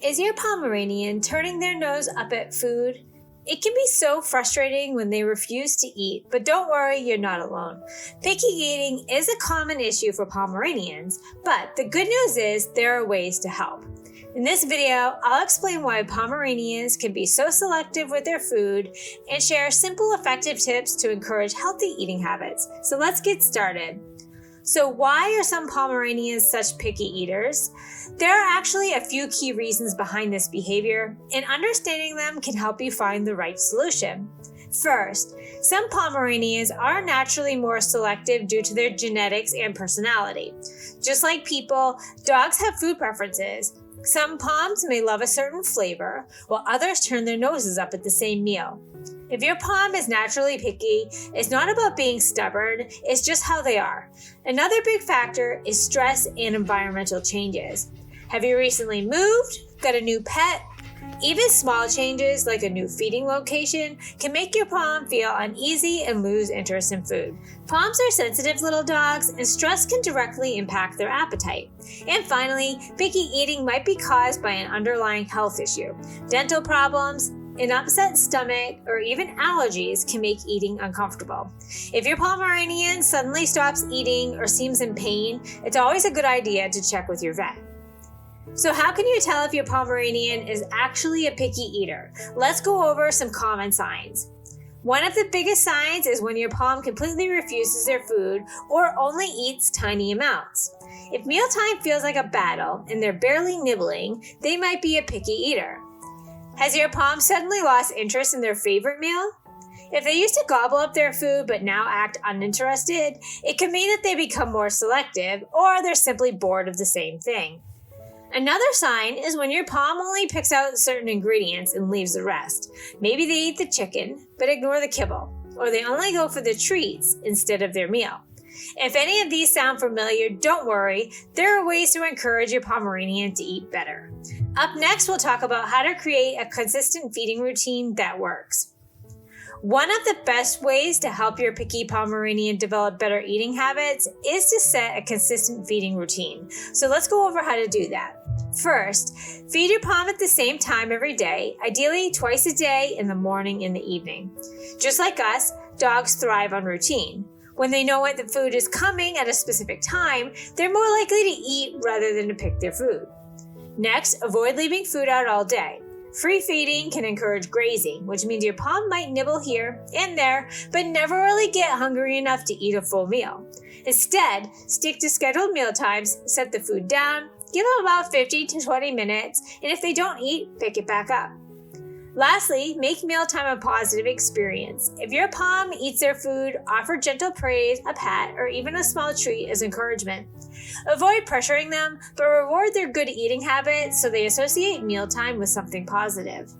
Is your Pomeranian turning their nose up at food? It can be so frustrating when they refuse to eat, but don't worry, you're not alone. Picky eating is a common issue for Pomeranians, but the good news is there are ways to help. In this video, I'll explain why Pomeranians can be so selective with their food and share simple, effective tips to encourage healthy eating habits. So let's get started. So why are some Pomeranians such picky eaters? There are actually a few key reasons behind this behavior, and understanding them can help you find the right solution. First, some Pomeranians are naturally more selective due to their genetics and personality. Just like people, dogs have food preferences. Some Poms may love a certain flavor, while others turn their noses up at the same meal. If your Pom is naturally picky, it's not about being stubborn, it's just how they are. Another big factor is stress and environmental changes. Have you recently moved? Got a new pet? Even small changes like a new feeding location can make your Pom feel uneasy and lose interest in food. Poms are sensitive little dogs, and stress can directly impact their appetite. And finally, picky eating might be caused by an underlying health issue. Dental problems, an upset stomach, or even allergies can make eating uncomfortable. If your Pomeranian suddenly stops eating or seems in pain, it's always a good idea to check with your vet. So how can you tell if your Pomeranian is actually a picky eater? Let's go over some common signs. One of the biggest signs is when your Pom completely refuses their food or only eats tiny amounts. If mealtime feels like a battle and they're barely nibbling, they might be a picky eater. Has your Pom suddenly lost interest in their favorite meal? If they used to gobble up their food but now act uninterested, it could mean that they become more selective or they're simply bored of the same thing. Another sign is when your Pom only picks out certain ingredients and leaves the rest. Maybe they eat the chicken but ignore the kibble, or they only go for the treats instead of their meal. If any of these sound familiar, don't worry, there are ways to encourage your Pomeranian to eat better. Up next, we'll talk about how to create a consistent feeding routine that works. One of the best ways to help your picky Pomeranian develop better eating habits is to set a consistent feeding routine. So let's go over how to do that. First, feed your Pom at the same time every day, ideally twice a day in the morning and the evening. Just like us, dogs thrive on routine. When they know what the food is coming at a specific time, they're more likely to eat rather than to pick their food. Next, avoid leaving food out all day. Free feeding can encourage grazing, which means your Pom might nibble here and there, but never really get hungry enough to eat a full meal. Instead, stick to scheduled meal times, set the food down, give them about 15 to 20 minutes, and if they don't eat, pick it back up. Lastly, make mealtime a positive experience. If your Pom eats their food, offer gentle praise, a pat, or even a small treat as encouragement. Avoid pressuring them, but reward their good eating habits so they associate mealtime with something positive.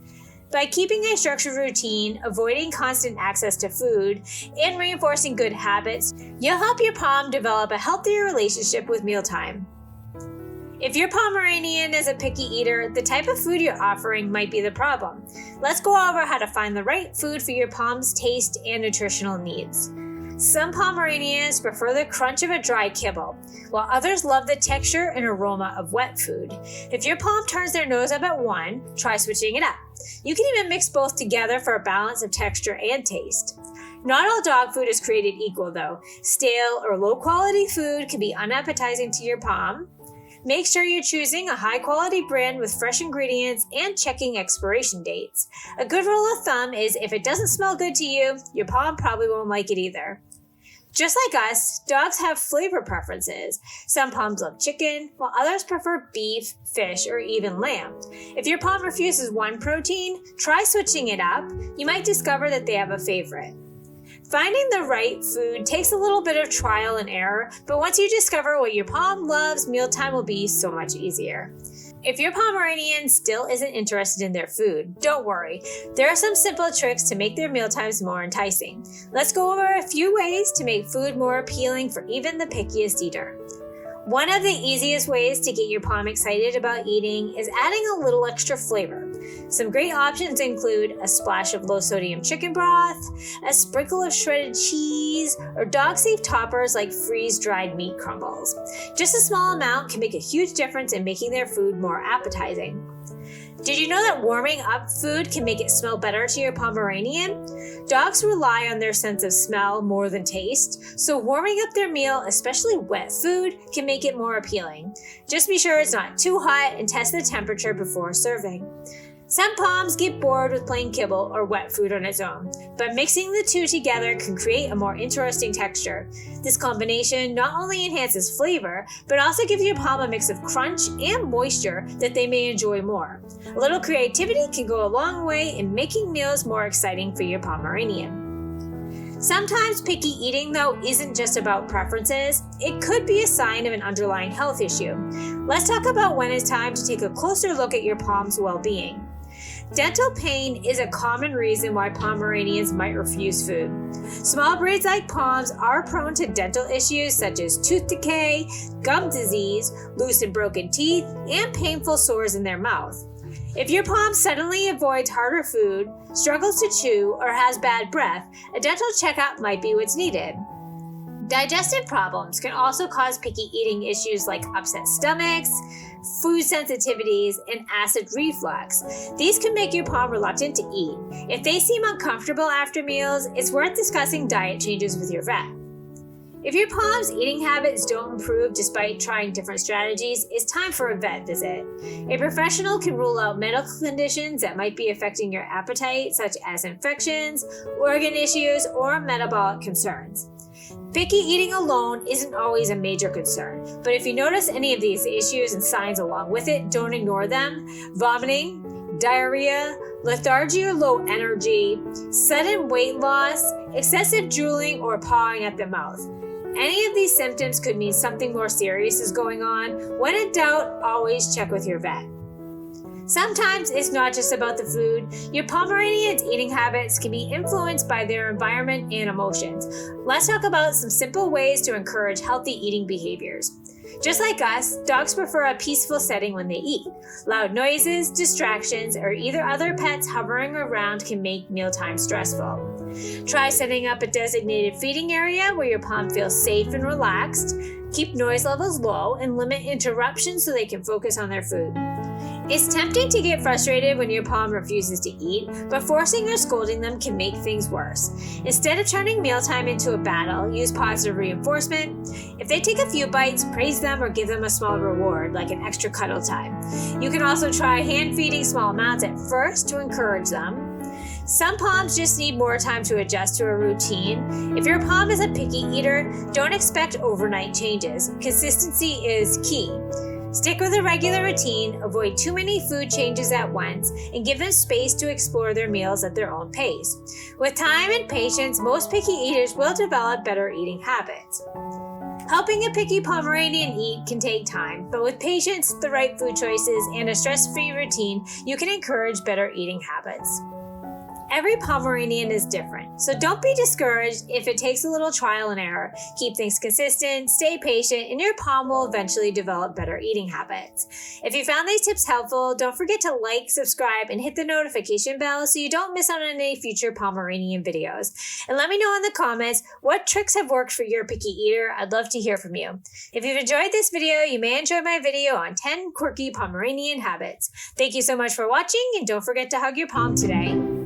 By keeping a structured routine, avoiding constant access to food, and reinforcing good habits, you'll help your Pom develop a healthier relationship with mealtime. If your Pomeranian is a picky eater, the type of food you're offering might be the problem. Let's go over how to find the right food for your Pom's taste and nutritional needs. Some Pomeranians prefer the crunch of a dry kibble, while others love the texture and aroma of wet food. If your Pom turns their nose up at one, try switching it up. You can even mix both together for a balance of texture and taste. Not all dog food is created equal though. Stale or low quality food can be unappetizing to your Pom. Make sure you're choosing a high-quality brand with fresh ingredients and checking expiration dates. A good rule of thumb is if it doesn't smell good to you, your Pom probably won't like it either. Just like us, dogs have flavor preferences. Some Poms love chicken, while others prefer beef, fish, or even lamb. If your Pom refuses one protein, try switching it up. You might discover that they have a favorite. Finding the right food takes a little bit of trial and error, but once you discover what your Pom loves, mealtime will be so much easier. If your Pomeranian still isn't interested in their food, don't worry. There are some simple tricks to make their mealtimes more enticing. Let's go over a few ways to make food more appealing for even the pickiest eater. One of the easiest ways to get your Pom excited about eating is adding a little extra flavor. Some great options include a splash of low-sodium chicken broth, a sprinkle of shredded cheese, or dog-safe toppers like freeze-dried meat crumbles. Just a small amount can make a huge difference in making their food more appetizing. Did you know that warming up food can make it smell better to your Pomeranian? Dogs rely on their sense of smell more than taste, so warming up their meal, especially wet food, can make it more appealing. Just be sure it's not too hot and test the temperature before serving. Some Poms get bored with plain kibble or wet food on its own, but mixing the two together can create a more interesting texture. This combination not only enhances flavor, but also gives your Pom a mix of crunch and moisture that they may enjoy more. A little creativity can go a long way in making meals more exciting for your Pomeranian. Sometimes picky eating, though, isn't just about preferences. It could be a sign of an underlying health issue. Let's talk about when it's time to take a closer look at your Pom's well-being. Dental pain is a common reason why Pomeranians might refuse food. Small breeds like Poms are prone to dental issues such as tooth decay, gum disease, loose and broken teeth, and painful sores in their mouth. If your Pom suddenly avoids harder food, struggles to chew, or has bad breath, a dental checkup might be what's needed. Digestive problems can also cause picky eating issues like upset stomachs, food sensitivities, and acid reflux. These can make your Pom reluctant to eat. If they seem uncomfortable after meals, it's worth discussing diet changes with your vet. If your Pom's eating habits don't improve despite trying different strategies, it's time for a vet visit. A professional can rule out medical conditions that might be affecting your appetite, such as infections, organ issues, or metabolic concerns. Picky eating alone isn't always a major concern, but if you notice any of these issues and signs along with it, don't ignore them. Vomiting, diarrhea, lethargy or low energy, sudden weight loss, excessive drooling, or pawing at the mouth. Any of these symptoms could mean something more serious is going on. When in doubt, always check with your vet. Sometimes it's not just about the food. Your Pomeranian's eating habits can be influenced by their environment and emotions. Let's talk about some simple ways to encourage healthy eating behaviors. Just like us, dogs prefer a peaceful setting when they eat. Loud noises, distractions, or either other pets hovering around can make mealtime stressful. Try setting up a designated feeding area where your Pom feels safe and relaxed. Keep noise levels low and limit interruptions so they can focus on their food. It's tempting to get frustrated when your Pom refuses to eat, but forcing or scolding them can make things worse. Instead of turning mealtime into a battle, use positive reinforcement. If they take a few bites, praise them or give them a small reward, like an extra cuddle time. You can also try hand feeding small amounts at first to encourage them. Some Poms just need more time to adjust to a routine. If your Pom is a picky eater, don't expect overnight changes. Consistency is key. Stick with a regular routine, avoid too many food changes at once, and give them space to explore their meals at their own pace. With time and patience, most picky eaters will develop better eating habits. Helping a picky Pomeranian eat can take time, but with patience, the right food choices, and a stress-free routine, you can encourage better eating habits. Every Pomeranian is different, so don't be discouraged if it takes a little trial and error. Keep things consistent, stay patient, and your Pom will eventually develop better eating habits. If you found these tips helpful, don't forget to like, subscribe, and hit the notification bell so you don't miss out on any future Pomeranian videos. And let me know in the comments what tricks have worked for your picky eater. I'd love to hear from you. If you've enjoyed this video, you may enjoy my video on 10 quirky Pomeranian habits. Thank you so much for watching, and don't forget to hug your Pom today.